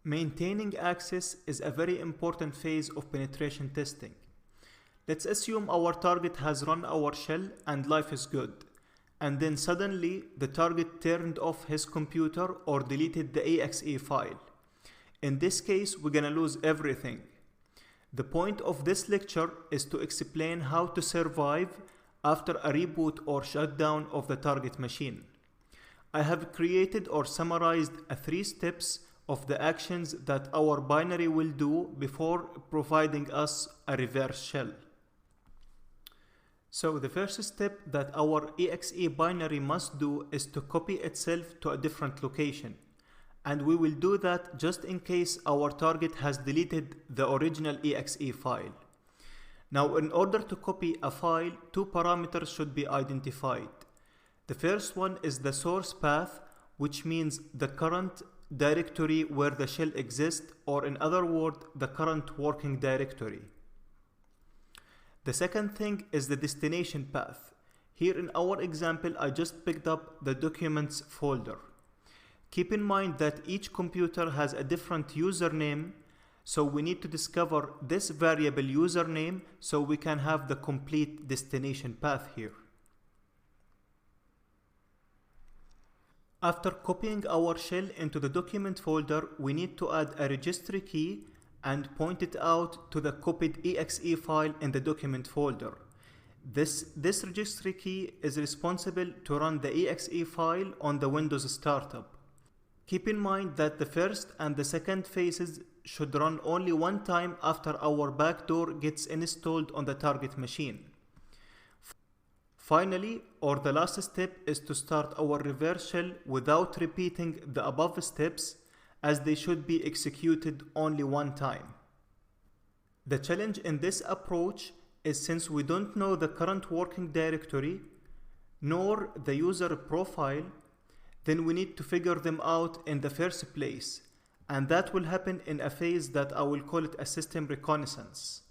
Maintaining access is a very important phase of penetration testing. Let's assume our target has run our shell and life is good, and then suddenly the target turned off his computer or deleted the exe file. In this case, we're gonna lose everything. The point of this lecture is to explain how to survive after a reboot or shutdown of the target machine. I have created or summarized 3 steps of the actions that our binary will do before providing us a reverse shell. So the first step that our exe binary must do is to copy itself to a different location. And we will do that just in case our target has deleted the original exe file. Now, in order to copy a file, 2 parameters should be identified. The first one is the source path, which means the current directory where the shell exists, or in other words, the current working directory. The second thing is the destination path. Here in our example, I just picked up the documents folder. Keep in mind that each computer has a different username, so we need to discover this variable username so we can have the complete destination path here. After copying our shell into the document folder, we need to add a registry key and point it out to the copied exe file in the document folder. This registry key is responsible to run the exe file on the Windows startup. Keep in mind that the first and the second phases should run only one time after our backdoor gets installed on the target machine. Finally, or the last step, is to start our reverse shell without repeating the above steps, as they should be executed only one time. The challenge in this approach is since we don't know the current working directory nor the user profile, then we need to figure them out in the first place, and that will happen in a phase that I will call it a system reconnaissance.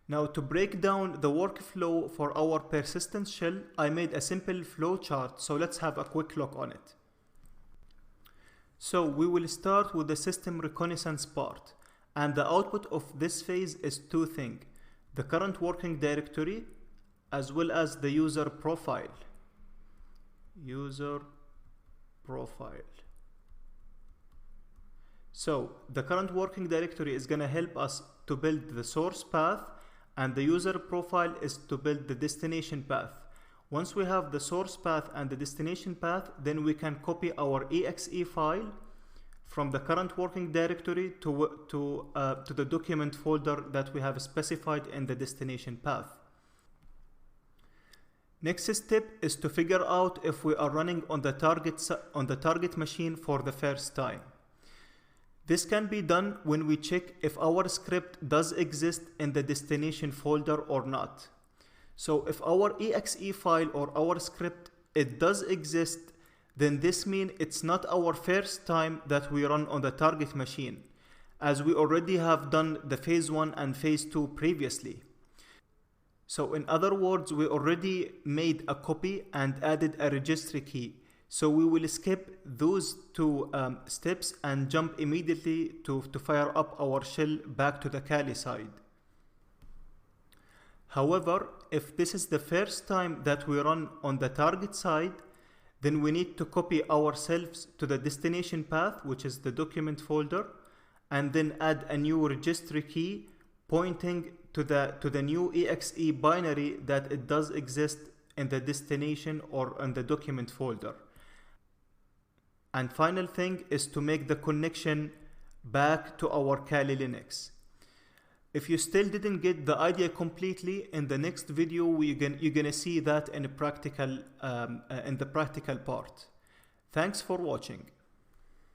Now, to break down the workflow for our persistent shell, I made a simple flowchart, so let's have a quick look on it. So we will start with the system reconnaissance part, and the output of this phase is 2 things: the current working directory as well as the user profile. So the current working directory is going to help us to build the source path, and the user profile is to build the destination path. Once we have the source path and the destination path, then we can copy our exe file from the current working directory to the document folder that we have specified in the destination path. Next step is to figure out if we are running on the target machine for the first time. This can be done when we check if our script does exist in the destination folder or not. So if our exe file or our script, it does exist, then this means it's not our first time that we run on the target machine, as we already have done the phase 1 and phase 2 previously. So in other words, we already made a copy and added a registry key. So we will skip those 2 steps and jump immediately to fire up our shell back to the Kali side. However, if this is the first time that we run on the target side, then we need to copy ourselves to the destination path, which is the document folder, and then add a new registry key pointing to the new exe binary that it does exist in the destination or in the document folder. And final thing is to make the connection back to our Kali Linux. If you still didn't get the idea completely, in the next video you're gonna see that in the practical part. Thanks for watching.